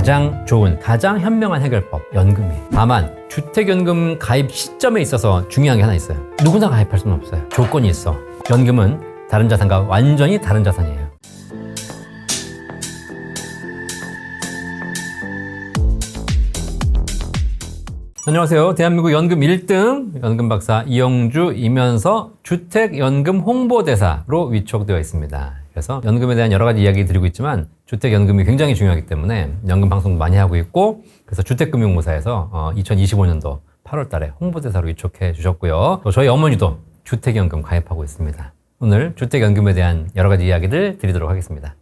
가장 좋은, 가장 현명한 해결법, 연금이에요. 다만 주택연금 가입 시점에 있어서 중요한 게 하나 있어요. 누구나 가입할 수는 없어요. 조건이 있어. 연금은 다른 자산과 완전히 다른 자산이에요. 안녕하세요. 대한민국 연금 1등 연금 박사 이영주이면서 주택연금 홍보대사로 위촉되어 있습니다. 그래서 연금에 대한 여러 가지 이야기 드리고 있지만 주택연금이 굉장히 중요하기 때문에 연금 방송도 많이 하고 있고, 그래서 주택금융공사에서 2025년도 8월 달에 홍보대사로 위촉해 주셨고요. 또 저희 어머니도 주택연금 가입하고 있습니다. 오늘 주택연금에 대한 여러 가지 이야기들 드리도록 하겠습니다.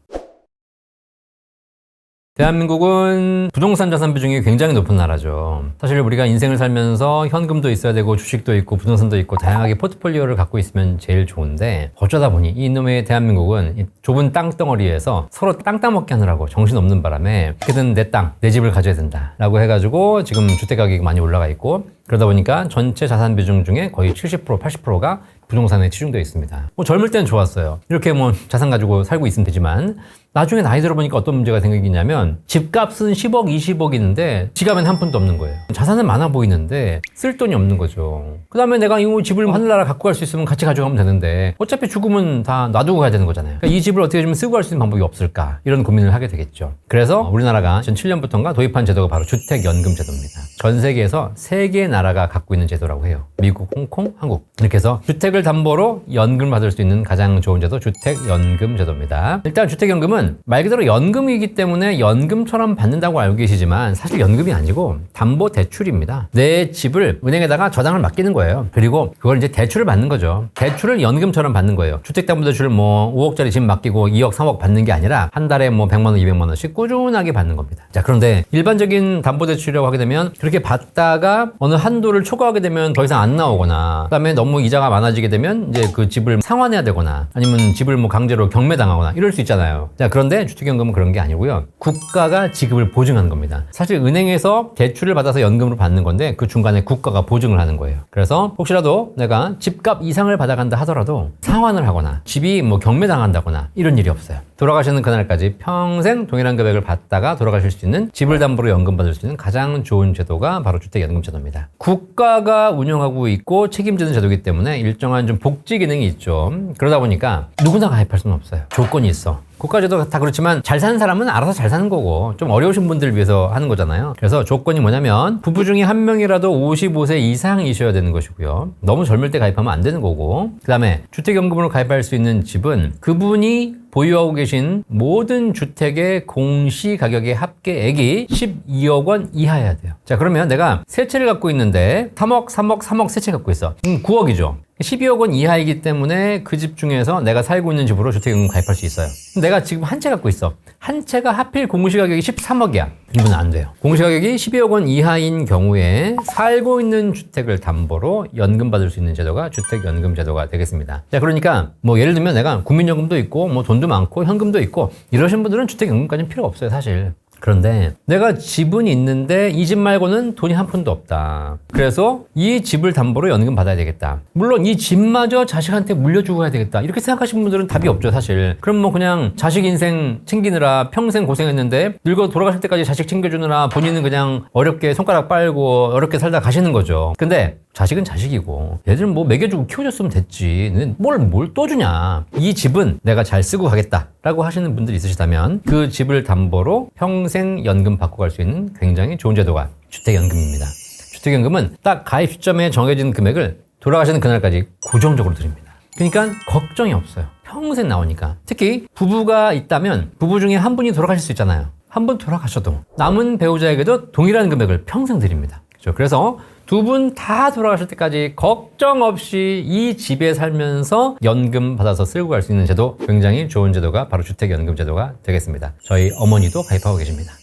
대한민국은 부동산 자산 비중이 굉장히 높은 나라죠. 사실 우리가 인생을 살면서 현금도 있어야 되고 주식도 있고 부동산도 있고 다양하게 포트폴리오를 갖고 있으면 제일 좋은데, 어쩌다 보니 이놈의 대한민국은 이 좁은 땅덩어리에서 서로 땅 따먹게 하느라고 정신없는 바람에 어떻게든 내 땅, 내 집을 가져야 된다라고 해가지고 지금 주택 가격이 많이 올라가 있고, 그러다 보니까 전체 자산 비중 중에 거의 70%, 80%가 부동산에 치중되어 있습니다. 젊을 때는 좋았어요. 이렇게 자산 가지고 살고 있으면 되지만 나중에 나이 들어보니까 어떤 문제가 생기냐면 집값은 10억, 20억이는데 지갑엔 한 푼도 없는 거예요. 자산은 많아 보이는데 쓸 돈이 없는 거죠. 그 다음에 내가 이 집을 하늘나라 갖고 갈 수 있으면 같이 가져가면 되는데 어차피 죽으면 다 놔두고 가야 되는 거잖아요. 그러니까 이 집을 어떻게 좀 쓰고 갈 수 있는 방법이 없을까, 이런 고민을 하게 되겠죠. 그래서 우리나라가 2007년부터인가 도입한 제도가 바로 주택연금 제도입니다. 전 세계에서 3개의 나라가 갖고 있는 제도라고 해요. 미국, 홍콩, 한국. 이렇게 해서 주택을 담보로 연금을 받을 수 있는 가장 좋은 제도 주택연금 제도입니다. 일단 주택연금은 말 그대로 연금이기 때문에 연금처럼 받는다고 알고 계시지만 사실 연금이 아니고 담보대출입니다. 내 집을 은행에다가 저당을 맡기는 거예요. 그리고 그걸 이제 대출을 받는 거죠. 대출을 연금처럼 받는 거예요. 주택담보대출을 5억짜리 집 맡기고 2억, 3억 받는 게 아니라 한 달에 100만 원, 200만 원씩 꾸준하게 받는 겁니다. 자, 그런데 일반적인 담보대출이라고 하게 되면 그렇게 받다가 어느 한도를 초과하게 되면 더 이상 안 나오거나, 그다음에 너무 이자가 많아지게 되면 이제 그 집을 상환해야 되거나 아니면 집을 강제로 경매당하거나 이럴 수 있잖아요. 자, 그런데 주택연금은 그런 게 아니고요. 국가가 지급을 보증하는 겁니다. 사실 은행에서 대출을 받아서 연금으로 받는 건데 그 중간에 국가가 보증을 하는 거예요. 그래서 혹시라도 내가 집값 이상을 받아간다 하더라도 상환을 하거나 집이 경매당한다거나 이런 일이 없어요. 돌아가시는 그날까지 평생 동일한 금액을 받다가 돌아가실 수 있는, 집을 담보로 연금 받을 수 있는 가장 좋은 제도가 바로 주택연금 제도입니다. 국가가 운영하고 있고 책임지는 제도이기 때문에 일정한 좀 복지 기능이 있죠. 그러다 보니까 누구나 가입할 수는 없어요. 조건이 있어. 국가제도 다 그렇지만 잘 사는 사람은 알아서 잘 사는 거고, 좀 어려우신 분들을 위해서 하는 거잖아요. 그래서 조건이 뭐냐면 부부 중에 한 명이라도 55세 이상이셔야 되는 것이고요. 너무 젊을 때 가입하면 안 되는 거고, 그 다음에 주택연금으로 가입할 수 있는 집은 그분이 보유하고 계신 모든 주택의 공시가격의 합계액이 12억 원 이하여야 돼요. 자, 그러면 내가 세 채를 갖고 있는데 3억, 3억, 3억 세 채 갖고 있어. 9억이죠. 12억 원 이하이기 때문에 그 집 중에서 내가 살고 있는 집으로 주택연금 가입할 수 있어요. 내가 지금 한 채 갖고 있어. 한 채가 하필 공시가격이 13억이야. 이건 안 돼요. 공시가격이 12억 원 이하인 경우에 살고 있는 주택을 담보로 연금 받을 수 있는 제도가 주택연금 제도가 되겠습니다. 자, 그러니까 예를 들면 내가 국민연금도 있고 돈도 많고 현금도 있고 이러신 분들은 주택연금까지는 필요 없어요, 사실. 그런데 내가 집은 있는데 이 집 말고는 돈이 한 푼도 없다. 그래서 이 집을 담보로 연금 받아야 되겠다. 물론 이 집마저 자식한테 물려주고 해야 되겠다. 이렇게 생각하시는 분들은 답이 없죠, 사실. 그럼 그냥 자식 인생 챙기느라 평생 고생했는데 늙어 돌아가실 때까지 자식 챙겨주느라 본인은 그냥 어렵게 손가락 빨고 어렵게 살다 가시는 거죠. 근데 자식은 자식이고 얘들 먹여주고 키워줬으면 됐지. 뭘 또 주냐. 이 집은 내가 잘 쓰고 가겠다라고 하시는 분들이 있으시다면 그 집을 담보로 평생 연금 받고 갈 수 있는 굉장히 좋은 제도가 주택연금입니다. 주택연금은 딱 가입 시점에 정해진 금액을 돌아가시는 그날까지 고정적으로 드립니다. 그러니까 걱정이 없어요. 평생 나오니까. 특히 부부가 있다면 부부 중에 한 분이 돌아가실 수 있잖아요. 한 분 돌아가셔도 남은 배우자에게도 동일한 금액을 평생 드립니다. 그렇죠? 그래서 두 분 다 돌아가실 때까지 걱정 없이 이 집에 살면서 연금 받아서 쓸고 갈 수 있는 제도, 굉장히 좋은 제도가 바로 주택연금 제도가 되겠습니다. 저희 어머니도 가입하고 계십니다.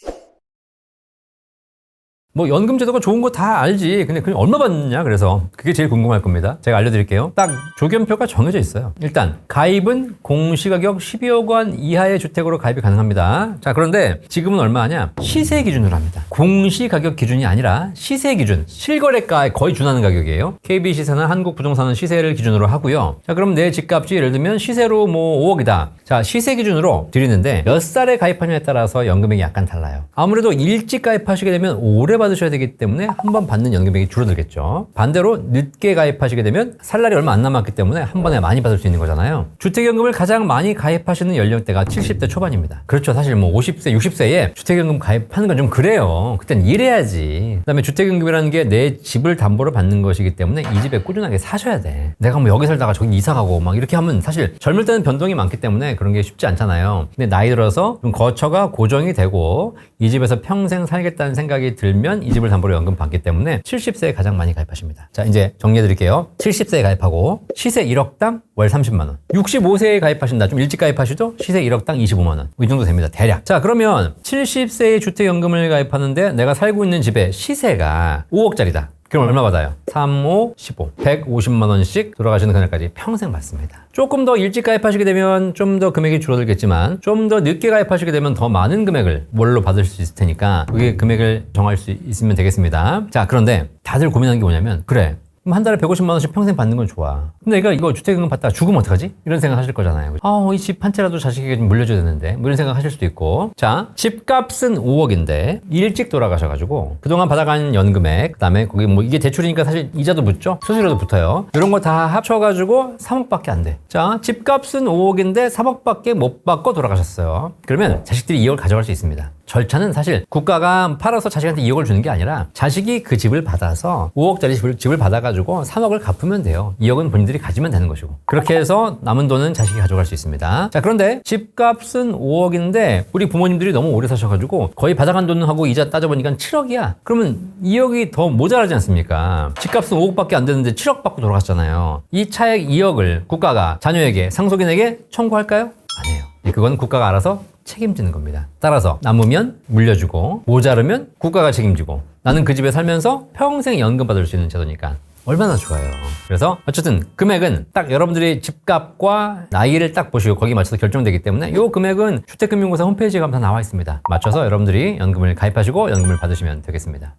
연금 제도가 좋은 거 다 알지. 근데 그게 얼마 받느냐, 그래서 그게 제일 궁금할 겁니다. 제가 알려드릴게요. 딱 조견표가 정해져 있어요. 일단 가입은 공시가격 12억 원 이하의 주택으로 가입이 가능합니다. 자, 그런데 지금은 얼마 하냐? 시세 기준으로 합니다. 공시가격 기준이 아니라 시세 기준, 실거래가에 거의 준하는 가격이에요. KB시세나 한국부동산은 시세를 기준으로 하고요. 자, 그럼 내 집값이 예를 들면 시세로 뭐 5억이다. 자, 시세 기준으로 드리는데 몇 살에 가입하냐에 따라서 연금액이 약간 달라요. 아무래도 일찍 가입하시게 되면 오래 받으셔야 되기 때문에 한 번 받는 연금액이 줄어들겠죠. 반대로 늦게 가입하시게 되면 살 날이 얼마 안 남았기 때문에 한 번에 많이 받을 수 있는 거잖아요. 주택연금을 가장 많이 가입하시는 연령대가 70대 초반입니다. 그렇죠. 사실 뭐 50세, 60세에 주택연금 가입하는 건 좀 그래요. 그땐 일해야지. 그다음에 주택연금이라는 게 내 집을 담보로 받는 것이기 때문에 이 집에 꾸준하게 사셔야 돼. 내가 뭐 여기 살다가 저기 이사 가고 막 이렇게 하면 사실 젊을 때는 변동이 많기 때문에 그런 게 쉽지 않잖아요. 근데 나이 들어서 좀 거처가 고정이 되고 이 집에서 평생 살겠다는 생각이 들면 이 집을 담보로 연금 받기 때문에 70세에 가장 많이 가입하십니다. 자, 이제 정리해 드릴게요. 70세에 가입하고 시세 1억당 월 30만 원. 65세에 가입하신다. 좀 일찍 가입하시죠? 시세 1억당 25만 원. 이 정도 됩니다. 대략. 자, 그러면 70세에 주택연금을 가입하는데 내가 살고 있는 집의 시세가 5억짜리다. 그럼 얼마 받아요? 3, 5, 15. 150만 원씩 돌아가시는 그날까지 평생 받습니다. 조금 더 일찍 가입하시게 되면 좀 더 금액이 줄어들겠지만 좀 더 늦게 가입하시게 되면 더 많은 금액을 월로 받을 수 있을 테니까 그게 금액을 정할 수 있으면 되겠습니다. 자, 그런데 다들 고민하는 게 뭐냐면 그래. 그럼 한 달에 150만 원씩 평생 받는 건 좋아. 근데 내가 이거 주택연금 받다가 죽으면 어떡하지? 이런 생각 하실 거잖아요. 이 집 한 채라도 자식에게 좀 물려줘야 되는데 뭐 이런 생각 하실 수도 있고. 자, 집값은 5억인데 일찍 돌아가셔가지고 그동안 받아간 연금액 그다음에 거기 뭐 이게 대출이니까 사실 이자도 붙죠? 수수료도 붙어요. 이런 거 다 합쳐가지고 3억밖에 안 돼. 자, 집값은 5억인데 3억밖에 못 받고 돌아가셨어요. 그러면 자식들이 2억을 가져갈 수 있습니다. 절차는 사실 국가가 팔아서 자식한테 2억을 주는 게 아니라 자식이 그 집을 받아서 5억짜리 집을 받아가지고 3억을 갚으면 돼요. 2억은 본인들이 가지면 되는 것이고. 그렇게 해서 남은 돈은 자식이 가져갈 수 있습니다. 자, 그런데 집값은 5억인데 우리 부모님들이 너무 오래 사셔가지고 거의 받아간 돈하고 이자 따져보니까 7억이야. 그러면 2억이 더 모자라지 않습니까? 집값은 5억밖에 안 되는데 7억 받고 돌아갔잖아요. 이 차액 2억을 국가가 자녀에게, 상속인에게 청구할까요? 아니에요. 그건 국가가 알아서 책임지는 겁니다. 따라서 남으면 물려주고 모자르면 국가가 책임지고 나는 그 집에 살면서 평생 연금 받을 수 있는 제도니까 얼마나 좋아요. 그래서 어쨌든 금액은 딱 여러분들이 집값과 나이를 딱 보시고 거기에 맞춰서 결정되기 때문에 이 금액은 주택금융공사 홈페이지에 가면 다 나와 있습니다. 맞춰서 여러분들이 연금을 가입하시고 연금을 받으시면 되겠습니다.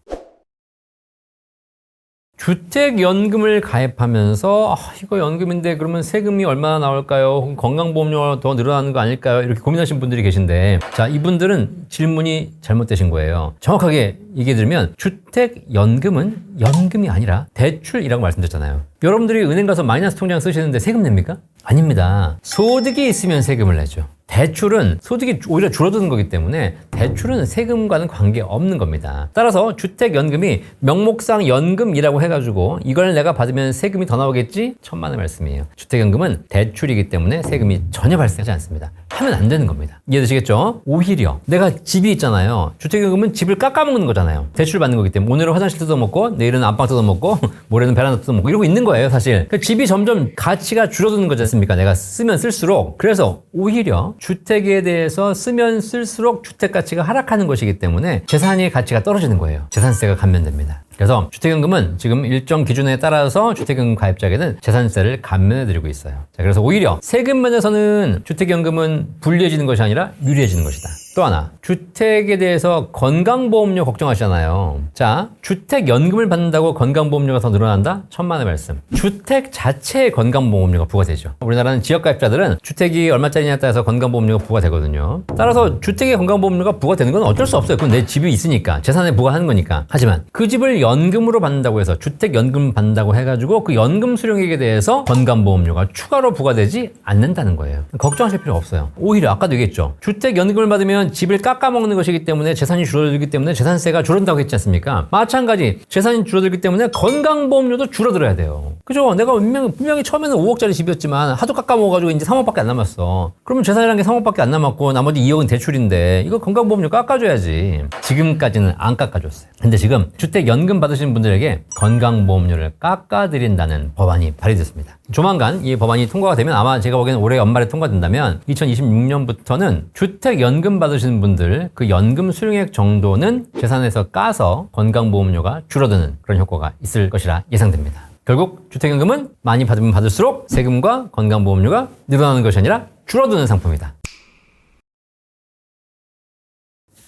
주택연금을 가입하면서 이거 연금인데 그러면 세금이 얼마나 나올까요? 건강보험료가 더 늘어나는 거 아닐까요? 이렇게 고민하시는 분들이 계신데 자, 이분들은 질문이 잘못되신 거예요. 정확하게 얘기해 드리면 주택연금은 연금이 아니라 대출이라고 말씀드렸잖아요. 여러분들이 은행 가서 마이너스 통장 쓰시는데 세금 냅니까? 아닙니다. 소득이 있으면 세금을 내죠. 대출은 소득이 오히려 줄어드는 거기 때문에 대출은 세금과는 관계없는 겁니다. 따라서 주택연금이 명목상 연금이라고 해가지고 이걸 내가 받으면 세금이 더 나오겠지? 천만의 말씀이에요. 주택연금은 대출이기 때문에 세금이 전혀 발생하지 않습니다. 하면 안 되는 겁니다. 이해되시겠죠? 오히려 내가 집이 있잖아요. 주택연금은 집을 깎아먹는 거잖아요. 대출 받는 거기 때문에 오늘은 화장실 뜯어먹고 내일은 안방 뜯어먹고 모레는 베란다 뜯어먹고 이러고 있는 거예요, 사실. 그러니까 집이 점점 가치가 줄어드는 거지 않습니까? 내가 쓰면 쓸수록. 그래서 오히려 주택에 대해서 쓰면 쓸수록 주택 가치가 하락하는 것이기 때문에 재산의 가치가 떨어지는 거예요. 재산세가 감면됩니다. 그래서 주택연금은 지금 일정 기준에 따라서 주택연금 가입자에게는 재산세를 감면해드리고 있어요. 자, 그래서 오히려 세금 면에서는 주택연금은 불리해지는 것이 아니라 유리해지는 것이다. 또 하나, 주택에 대해서 건강보험료 걱정하시잖아요. 자, 주택연금을 받는다고 건강보험료가 더 늘어난다? 천만의 말씀. 주택 자체에 건강보험료가 부과되죠. 우리나라는 지역가입자들은 주택이 얼마짜리냐에 따라서 건강보험료가 부과되거든요. 따라서 주택에 건강보험료가 부과되는 건 어쩔 수 없어요. 그건 내 집이 있으니까. 재산에 부과하는 거니까. 하지만 그 집을 연금으로 받는다고 해서 주택연금 받는다고 해가지고 그 연금 수령액에 대해서 건강보험료가 추가로 부과되지 않는다는 거예요. 걱정하실 필요 없어요. 오히려 아까도 얘기했죠. 주택연금을 받으면 집을 깎아먹는 것이기 때문에 재산이 줄어들기 때문에 재산세가 줄어든다고 했지 않습니까? 마찬가지 재산이 줄어들기 때문에 건강보험료도 줄어들어야 돼요. 그죠? 내가 분명히 처음에는 5억짜리 집이었지만 하도 깎아먹어가지고 이제 3억밖에 안 남았어. 그러면 재산이라는 게 3억밖에 안 남았고 나머지 2억은 대출인데 이거 건강보험료 깎아줘야지. 지금까지는 안 깎아줬어요. 근데 지금 주택연금 받으시는 분들에게 건강보험료를 깎아드린다는 법안이 발의됐습니다. 조만간 이 법안이 통과가 되면 아마 제가 보기에는 올해 연말에 통과된다면 2026년부터는 주택연금 받으시는 분들 그 연금 수령액 정도는 재산에서 까서 건강보험료가 줄어드는 그런 효과가 있을 것이라 예상됩니다. 결국 주택연금은 많이 받으면 받을수록 세금과 건강보험료가 늘어나는 것이 아니라 줄어드는 상품이다.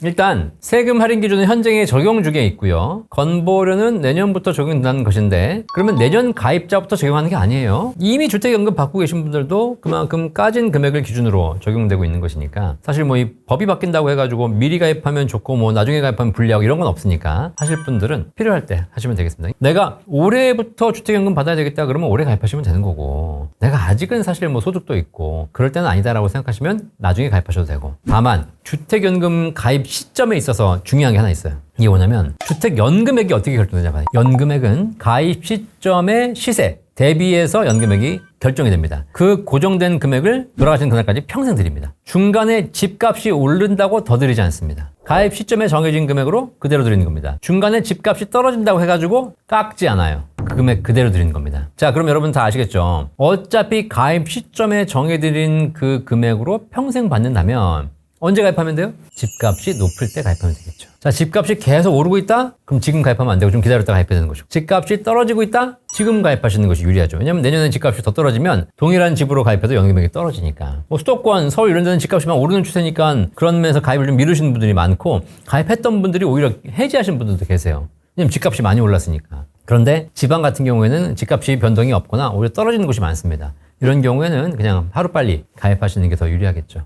일단 세금 할인 기준은 현행에 적용 중에 있고요. 건보료는 내년부터 적용된다는 것인데 그러면 내년 가입자부터 적용하는 게 아니에요. 이미 주택연금 받고 계신 분들도 그만큼 까진 금액을 기준으로 적용되고 있는 것이니까 사실 뭐 이 법이 바뀐다고 해가지고 미리 가입하면 좋고 뭐 나중에 가입하면 불리하고 이런 건 없으니까 하실 분들은 필요할 때 하시면 되겠습니다. 내가 올해부터 주택연금 받아야 되겠다 그러면 올해 가입하시면 되는 거고 내가 아직은 사실 뭐 소득도 있고 그럴 때는 아니다라고 생각하시면 나중에 가입하셔도 되고 다만 주택연금 가입 시점에 있어서 중요한 게 하나 있어요. 이게 뭐냐면 주택연금액이 어떻게 결정되냐 봐요. 연금액은 가입 시점의 시세 대비해서 연금액이 결정이 됩니다. 그 고정된 금액을 돌아가시는 그날까지 평생 드립니다. 중간에 집값이 오른다고 더 드리지 않습니다. 가입 시점에 정해진 금액으로 그대로 드리는 겁니다. 중간에 집값이 떨어진다고 해가지고 깎지 않아요. 그 금액 그대로 드리는 겁니다. 자, 그럼 여러분 다 아시겠죠? 어차피 가입 시점에 정해드린 그 금액으로 평생 받는다면 언제 가입하면 돼요? 집값이 높을 때 가입하면 되겠죠. 자, 집값이 계속 오르고 있다? 그럼 지금 가입하면 안 되고 좀 기다렸다 가입해야 되는 거죠. 집값이 떨어지고 있다? 지금 가입하시는 것이 유리하죠. 왜냐면 내년에 집값이 더 떨어지면 동일한 집으로 가입해도 연금액이 떨어지니까. 뭐 수도권, 서울 이런 데는 집값이 막 오르는 추세니까 그런 면에서 가입을 좀 미루시는 분들이 많고 가입했던 분들이 오히려 해지하신 분들도 계세요. 왜냐면 집값이 많이 올랐으니까. 그런데 지방 같은 경우에는 집값이 변동이 없거나 오히려 떨어지는 곳이 많습니다. 이런 경우에는 그냥 하루빨리 가입하시는 게 더 유리하겠죠.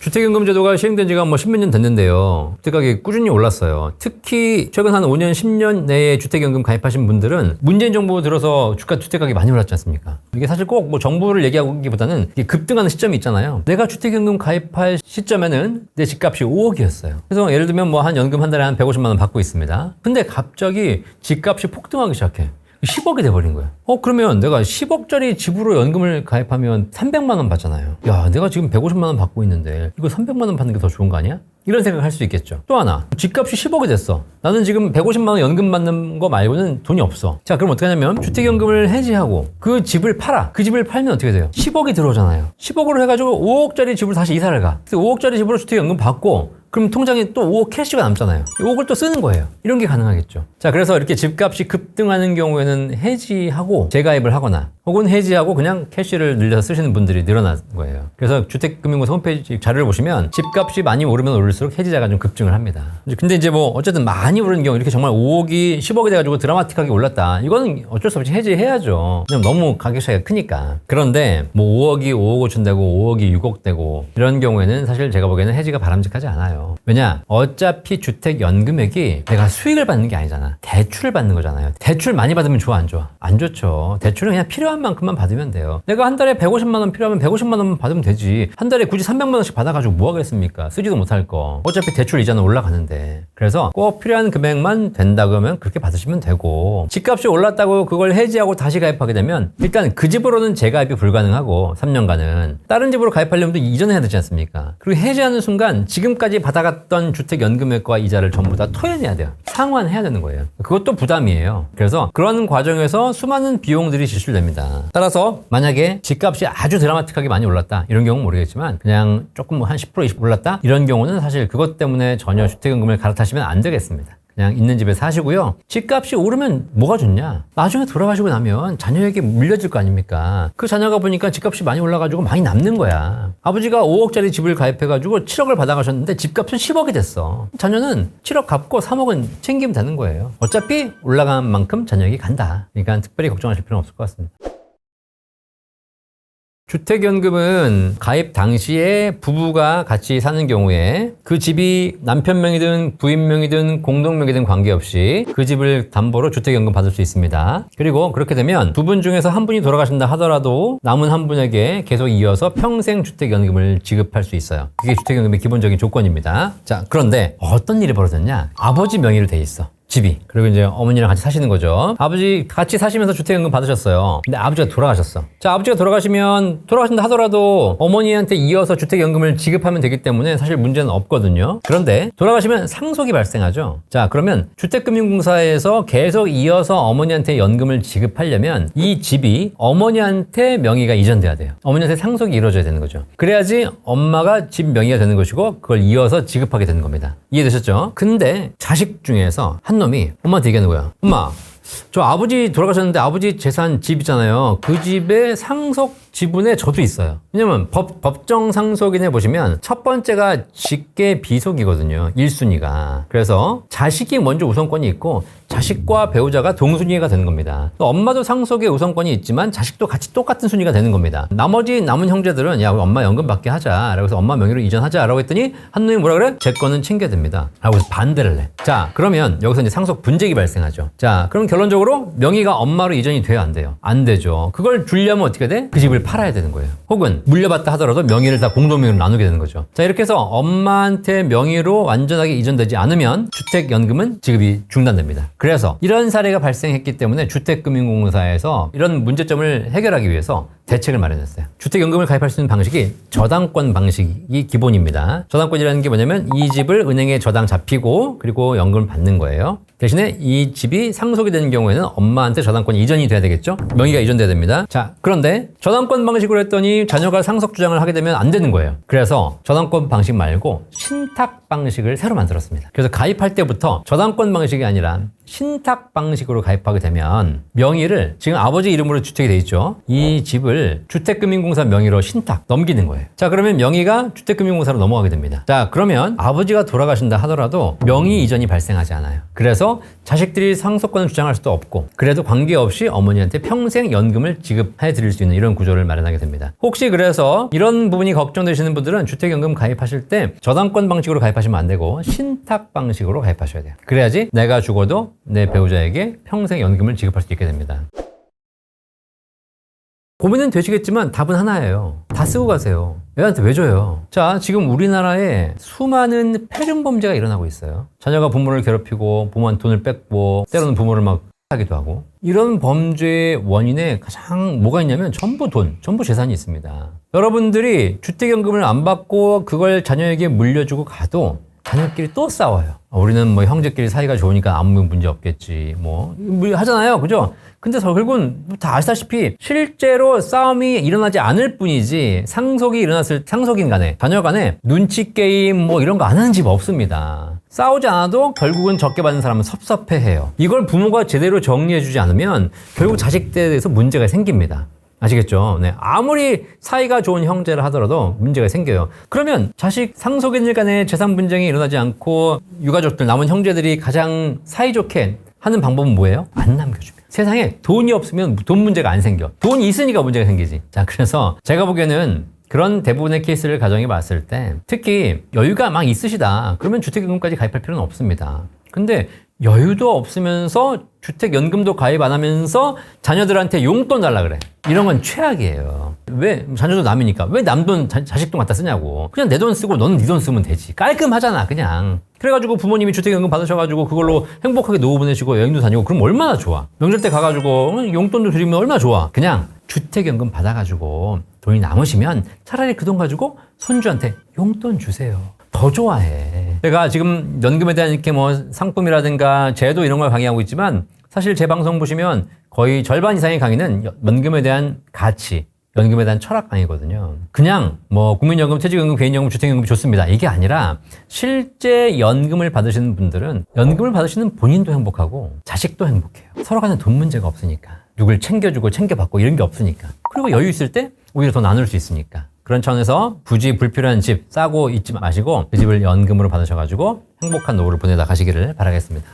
주택연금 제도가 시행된 지가 뭐 10몇 년 됐는데요. 주택가격이 꾸준히 올랐어요. 특히 최근 한 5년, 10년 내에 주택연금 가입하신 분들은 문재인 정부 들어서 주택가격이 많이 올랐지 않습니까? 이게 사실 꼭 뭐 정부를 얘기하기보다는 이게 급등하는 시점이 있잖아요. 내가 주택연금 가입할 시점에는 내 집값이 5억이었어요. 그래서 예를 들면 뭐 한 연금 한 달에 한 150만 원 받고 있습니다. 근데 갑자기 집값이 폭등하기 시작해. 10억이 돼버린 거야. 그러면 내가 10억짜리 집으로 연금을 가입하면 300만 원 받잖아요. 야, 내가 지금 150만 원 받고 있는데 이거 300만 원 받는 게 더 좋은 거 아니야? 이런 생각을 할 수 있겠죠. 또 하나, 집값이 10억이 됐어. 나는 지금 150만 원 연금 받는 거 말고는 돈이 없어. 자, 그럼 어떻게 하냐면 주택연금을 해지하고 그 집을 팔아. 그 집을 팔면 어떻게 돼요? 10억이 들어오잖아요. 10억으로 해가지고 5억짜리 집으로 다시 이사를 가. 5억짜리 집으로 주택연금 받고 그럼 통장에 또 5억 캐시가 남잖아요. 5억을 또 쓰는 거예요. 이런 게 가능하겠죠. 자, 그래서 이렇게 집값이 급등하는 경우에는 해지하고 재가입을 하거나 혹은 해지하고 그냥 캐시를 늘려서 쓰시는 분들이 늘어난 거예요. 그래서 주택금융공사 홈페이지 자료를 보시면 집값이 많이 오르면 오를수록 해지자가 좀 급증을 합니다. 근데 이제 뭐 어쨌든 많이 오르는 경우 이렇게 정말 5억이 10억이 돼가지고 드라마틱하게 올랐다. 이거는 어쩔 수 없이 해지해야죠. 왜냐면 너무 가격 차이가 크니까. 그런데 뭐 5억이 5억 5천 되고 5억이 6억 되고 이런 경우에는 사실 제가 보기에는 해지가 바람직하지 않아요. 왜냐? 어차피 주택연금액이 내가 수익을 받는 게 아니잖아. 대출을 받는 거잖아요. 대출 많이 받으면 좋아, 안 좋아? 안 좋죠. 대출은 그냥 필요한 만큼만 받으면 돼요. 내가 한 달에 150만 원 필요하면 150만 원만 받으면 되지. 한 달에 굳이 300만 원씩 받아가지고 뭐 하겠습니까? 쓰지도 못할 거. 어차피 대출 이자는 올라가는데. 그래서 꼭 필요한 금액만 된다 그러면 그렇게 받으시면 되고 집값이 올랐다고 그걸 해지하고 다시 가입하게 되면 일단 그 집으로는 재가입이 불가능하고 3년간은 다른 집으로 가입하려면 또 이전해야 되지 않습니까? 그리고 해지하는 순간 지금까지 받아갔던 주택연금액과 이자를 전부 다 토해내야 돼요. 상환해야 되는 거예요. 그것도 부담이에요. 그래서 그런 과정에서 수많은 비용들이 지출됩니다. 따라서 만약에 집값이 아주 드라마틱하게 많이 올랐다 이런 경우는 모르겠지만 그냥 조금 한 10% 20% 올랐다 이런 경우는 사실 그것 때문에 전혀 주택연금을 갈아타시면 안 되겠습니다. 그냥 있는 집에 사시고요. 집값이 오르면 뭐가 좋냐? 나중에 돌아가시고 나면 자녀에게 물려질 거 아닙니까? 그 자녀가 보니까 집값이 많이 올라가지고 많이 남는 거야. 아버지가 5억짜리 집을 가입해가지고 7억을 받아가셨는데 집값은 10억이 됐어. 자녀는 7억 갚고 3억은 챙기면 되는 거예요. 어차피 올라간 만큼 자녀에게 간다. 그러니까 특별히 걱정하실 필요는 없을 것 같습니다. 주택연금은 가입 당시에 부부가 같이 사는 경우에 그 집이 남편 명의든 부인 명의든 공동 명의든 관계없이 그 집을 담보로 주택연금 받을 수 있습니다. 그리고 그렇게 되면 두 분 중에서 한 분이 돌아가신다 하더라도 남은 한 분에게 계속 이어서 평생 주택연금을 지급할 수 있어요. 그게 주택연금의 기본적인 조건입니다. 자, 그런데 어떤 일이 벌어졌냐? 아버지 명의로 돼 있어. 집이. 그리고 이제 어머니랑 같이 사시는 거죠. 아버지 같이 사시면서 주택연금 받으셨어요. 근데 아버지가 돌아가셨어. 자, 아버지가 돌아가신다 하더라도 어머니한테 이어서 주택연금을 지급하면 되기 때문에 사실 문제는 없거든요. 그런데 돌아가시면 상속이 발생하죠. 자, 그러면 주택금융공사에서 계속 이어서 어머니한테 연금을 지급하려면 이 집이 어머니한테 명의가 이전돼야 돼요. 어머니한테 상속이 이루어져야 되는 거죠. 그래야지 엄마가 집 명의가 되는 것이고 그걸 이어서 지급하게 되는 겁니다. 이해되셨죠? 근데 자식 중에서 한 놈이 엄마한테 얘기하는 거야. 엄마, 저 아버지 돌아가셨는데 아버지 재산 집 있잖아요. 그 집에 상속 지분에 저도 있어요. 왜냐면 법정 상속인에 보시면 첫 번째가 직계 비속이거든요. 1순위가. 그래서 자식이 먼저 우선권이 있고 자식과 배우자가 동순위가 되는 겁니다. 엄마도 상속에 우선권이 있지만 자식도 같이 똑같은 순위가 되는 겁니다. 나머지 남은 형제들은 야, 우리 엄마 연금 받게 하자. 그래서 엄마 명의로 이전하자라고 했더니 한 놈이 뭐라 그래? 제 거는 챙겨야 됩니다. 라고 해서 반대를 해. 자, 그러면 여기서 이제 상속 분쟁이 발생하죠. 자, 그럼 결론적으로 명의가 엄마로 이전이 돼요, 안 돼요? 안 되죠. 그걸 주려면 어떻게 돼? 그 집을 팔아야 되는 거예요. 혹은 물려받다 하더라도 명의를 다 공동명의로 나누게 되는 거죠. 자, 이렇게 해서 엄마한테 명의로 완전하게 이전되지 않으면 주택연금은 지급이 중단됩니다. 그래서 이런 사례가 발생했기 때문에 주택금융공사에서 이런 문제점을 해결하기 위해서 대책을 마련했어요. 주택연금을 가입할 수 있는 방식이 저당권 방식이 기본입니다. 저당권이라는 게 뭐냐면 이 집을 은행에 저당 잡히고 그리고 연금을 받는 거예요. 대신에 이 집이 상속이 되는 경우에는 엄마한테 저당권이 이전이 돼야 되겠죠? 명의가 이전돼야 됩니다. 자, 그런데 저당권 방식으로 했더니 자녀가 상속 주장을 하게 되면 안 되는 거예요. 그래서 저당권 방식 말고 신탁 방식을 새로 만들었습니다. 그래서 가입할 때부터 저당권 방식이 아니라 신탁 방식으로 가입하게 되면 명의를 지금 아버지 이름으로 주택이 돼 있죠. 이 집을 주택금융공사 명의로 신탁 넘기는 거예요. 자, 그러면 명의가 주택금융공사로 넘어가게 됩니다. 자, 그러면 아버지가 돌아가신다 하더라도 명의 이전이 발생하지 않아요. 그래서 자식들이 상속권을 주장할 수도 없고 그래도 관계없이 어머니한테 평생 연금을 지급해 드릴 수 있는 이런 구조를 마련하게 됩니다. 혹시 그래서 이런 부분이 걱정되시는 분들은 주택연금 가입하실 때 저당권 방식으로 가입하시면 안 되고 신탁 방식으로 가입하셔야 돼요. 그래야지 내가 죽어도 내 배우자에게 평생 연금을 지급할 수 있게 됩니다. 고민은 되시겠지만 답은 하나예요. 다 쓰고 가세요. 애한테 왜 줘요? 자, 지금 우리나라에 수많은 폐륜 범죄가 일어나고 있어요. 자녀가 부모를 괴롭히고 부모한테 돈을 뺏고 때로는 부모를 막 하기도 하고 이런 범죄의 원인에 가장 뭐가 있냐면 전부 돈, 전부 재산이 있습니다. 여러분들이 주택연금을 안 받고 그걸 자녀에게 물려주고 가도 자녀끼리 또 싸워요. 우리는 뭐 형제끼리 사이가 좋으니까 아무 문제 없겠지 뭐 하잖아요, 그죠? 근데 결국은 다 아시다시피 실제로 싸움이 일어나지 않을 뿐이지 상속이 일어났을 상속인 간에 자녀 간에 눈치 게임 뭐 이런 거 안 하는 집 없습니다. 싸우지 않아도 결국은 적게 받는 사람은 섭섭해해요. 이걸 부모가 제대로 정리해주지 않으면 결국 자식들에 대해서 문제가 생깁니다. 아시겠죠? 네. 아무리 사이가 좋은 형제를 하더라도 문제가 생겨요. 그러면 자식 상속인들 간의 재산 분쟁이 일어나지 않고 유가족들 남은 형제들이 가장 사이좋게 하는 방법은 뭐예요? 안 남겨주면. 세상에 돈이 없으면 돈 문제가 안 생겨. 돈이 있으니까 문제가 생기지. 자, 그래서 제가 보기에는 그런 대부분의 케이스를 가정해 봤을 때 특히 여유가 막 있으시다. 그러면 주택연금까지 가입할 필요는 없습니다. 근데 여유도 없으면서 주택연금도 가입 안 하면서 자녀들한테 용돈 달라 그래. 이런 건 최악이에요. 왜? 자녀도 남이니까. 왜 남 돈, 자식 돈 갖다 쓰냐고. 그냥 내 돈 쓰고 너는 네 돈 쓰면 되지. 깔끔하잖아, 그냥. 그래가지고 부모님이 주택연금 받으셔가지고 그걸로 행복하게 노후 보내시고 여행도 다니고 그럼 얼마나 좋아. 명절 때 가가지고 용돈도 드리면 얼마나 좋아. 그냥 주택연금 받아가지고 돈이 남으시면 차라리 그 돈 가지고 손주한테 용돈 주세요. 더 좋아해. 제가 지금 연금에 대한 이렇게 뭐 상품이라든가 제도 이런 걸 강의하고 있지만 사실 제 방송 보시면 거의 절반 이상의 강의는 연금에 대한 가치, 연금에 대한 철학 강의거든요. 그냥 뭐 국민연금, 퇴직연금, 개인연금, 주택연금이 좋습니다. 이게 아니라 실제 연금을 받으시는 분들은 연금을 받으시는 본인도 행복하고 자식도 행복해요. 서로 간에 돈 문제가 없으니까. 누굴 챙겨주고 챙겨받고 이런 게 없으니까. 그리고 여유 있을 때 오히려 더 나눌 수 있으니까. 그런 차원에서 굳이 불필요한 집 싸고 있지 마시고 그 집을 연금으로 받으셔가지고 행복한 노후를 보내다 가시기를 바라겠습니다.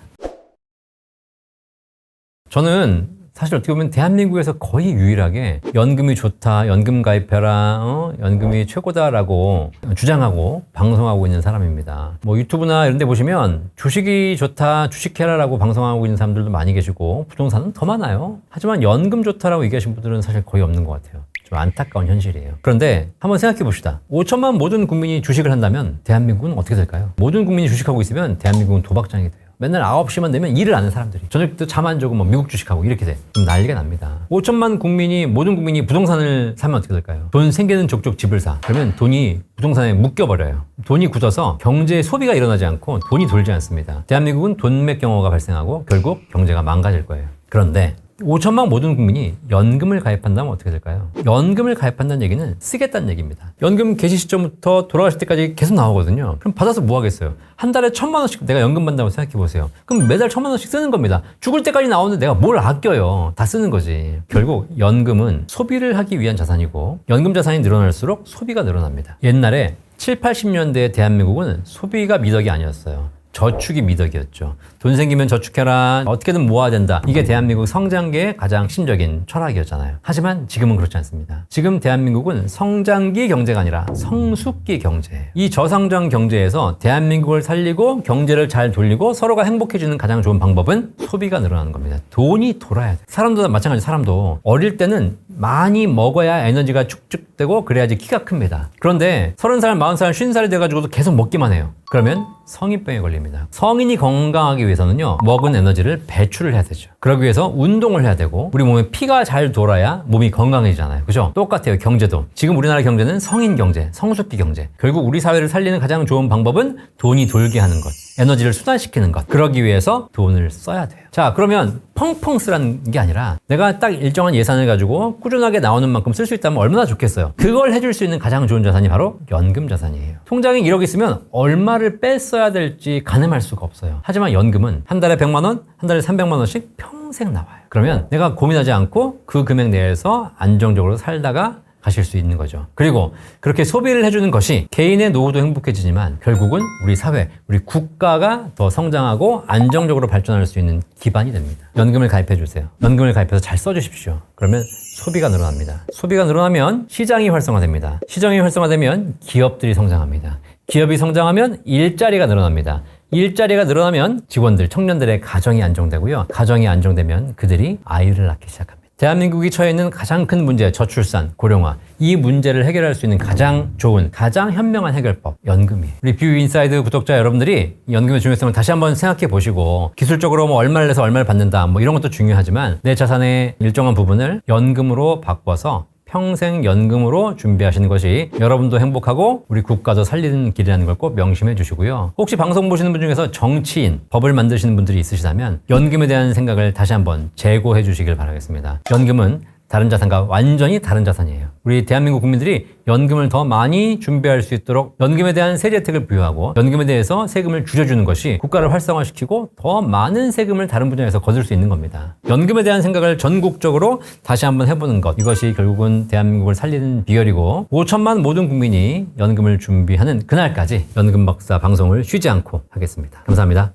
저는 사실 어떻게 보면 대한민국에서 거의 유일하게 연금이 좋다, 연금 가입해라, 연금이 최고다라고 주장하고 방송하고 있는 사람입니다. 뭐 유튜브나 이런 데 보시면 주식이 좋다, 주식해라라고 방송하고 있는 사람들도 많이 계시고 부동산은 더 많아요. 하지만 연금 좋다라고 얘기하신 분들은 사실 거의 없는 것 같아요. 좀 안타까운 현실이에요. 그런데 한번 생각해 봅시다. 5천만 모든 국민이 주식을 한다면 대한민국은 어떻게 될까요? 모든 국민이 주식하고 있으면 대한민국은 도박장이 돼요. 맨날 9시만 되면 일을 하는 사람들이 저녁도 잠 안 자고 뭐 미국 주식하고 이렇게 돼. 좀 난리가 납니다. 5천만 국민이 모든 국민이 부동산을 사면 어떻게 될까요? 돈 생기는 족족 집을 사. 그러면 돈이 부동산에 묶여버려요. 돈이 굳어서 경제 소비가 일어나지 않고 돈이 돌지 않습니다. 대한민국은 돈맥 경호가 발생하고 결국 경제가 망가질 거예요. 그런데 5천만 모든 국민이 연금을 가입한다면 어떻게 될까요? 연금을 가입한다는 얘기는 쓰겠다는 얘기입니다. 연금 개시 시점부터 돌아가실 때까지 계속 나오거든요. 그럼 받아서 뭐 하겠어요? 한 달에 1,000만 원씩 내가 연금 받는다고 생각해 보세요. 그럼 매달 1,000만 원씩 쓰는 겁니다. 죽을 때까지 나오는데 내가 뭘 아껴요? 다 쓰는 거지. 결국 연금은 소비를 하기 위한 자산이고 연금 자산이 늘어날수록 소비가 늘어납니다. 옛날에 7, 80년대 대한민국은 소비가 미덕이 아니었어요. 저축이 미덕이었죠. 돈 생기면 저축해라. 어떻게든 모아야 된다. 이게 대한민국 성장계의 가장 신적인 철학이었잖아요. 하지만 지금은 그렇지 않습니다. 지금 대한민국은 성장기 경제가 아니라 성숙기 경제예요. 이 저성장 경제에서 대한민국을 살리고 경제를 잘 돌리고 서로가 행복해지는 가장 좋은 방법은 소비가 늘어나는 겁니다. 돈이 돌아야 돼. 사람도 마찬가지. 사람도 어릴 때는 많이 먹어야 에너지가 축적되고 그래야지 키가 큽니다. 그런데 30살, 40살, 50살이 돼가지고도 계속 먹기만 해요. 그러면 성인병에 걸립니다. 성인이 건강하기 위해서는요, 먹은 에너지를 배출을 해야 되죠. 그러기 위해서 운동을 해야 되고, 우리 몸에 피가 잘 돌아야 몸이 건강해지잖아요. 그죠? 똑같아요. 경제도. 지금 우리나라 경제는 성인 경제, 성숙기 경제. 결국 우리 사회를 살리는 가장 좋은 방법은 돈이 돌게 하는 것, 에너지를 순환시키는 것. 그러기 위해서 돈을 써야 돼요. 자, 그러면 펑펑 쓰라는 게 아니라 내가 딱 일정한 예산을 가지고 꾸준하게 나오는 만큼 쓸 수 있다면 얼마나 좋겠어요. 그걸 해줄 수 있는 가장 좋은 자산이 바로 연금 자산이에요. 통장에 1억 있으면 얼마를 뺐어야 될지 가늠할 수가 없어요. 하지만 연금은 한 달에 100만 원, 한 달에 300만 원씩 평생 나와요. 그러면 내가 고민하지 않고 그 금액 내에서 안정적으로 살다가 가실 수 있는 거죠. 그리고 그렇게 소비를 해주는 것이 개인의 노후도 행복해지지만 결국은 우리 사회, 우리 국가가 더 성장하고 안정적으로 발전할 수 있는 기반이 됩니다. 연금을 가입해 주세요. 연금을 가입해서 잘 써주십시오. 그러면 소비가 늘어납니다. 소비가 늘어나면 시장이 활성화됩니다. 시장이 활성화되면 기업들이 성장합니다. 기업이 성장하면 일자리가 늘어납니다. 일자리가 늘어나면 직원들, 청년들의 가정이 안정되고요. 가정이 안정되면 그들이 아이를 낳기 시작합니다. 대한민국이 처해 있는 가장 큰 문제, 저출산, 고령화. 이 문제를 해결할 수 있는 가장 좋은, 가장 현명한 해결법, 연금이에요. 우리 뷰 인사이드 구독자 여러분들이 연금의 중요성을 다시 한번 생각해 보시고 기술적으로 뭐 얼마를 내서 얼마를 받는다, 뭐 이런 것도 중요하지만 내 자산의 일정한 부분을 연금으로 바꿔서 평생 연금으로 준비하시는 것이 여러분도 행복하고 우리 국가도 살리는 길이라는 걸 꼭 명심해 주시고요. 혹시 방송 보시는 분 중에서 정치인, 법을 만드시는 분들이 있으시다면 연금에 대한 생각을 다시 한번 재고해 주시길 바라겠습니다. 연금은 다른 자산과 완전히 다른 자산이에요. 우리 대한민국 국민들이 연금을 더 많이 준비할 수 있도록 연금에 대한 세제 혜택을 부여하고 연금에 대해서 세금을 줄여주는 것이 국가를 활성화시키고 더 많은 세금을 다른 분야에서 거둘 수 있는 겁니다. 연금에 대한 생각을 전국적으로 다시 한번 해보는 것, 이것이 결국은 대한민국을 살리는 비결이고 5천만 모든 국민이 연금을 준비하는 그날까지 연금 박사 방송을 쉬지 않고 하겠습니다. 감사합니다.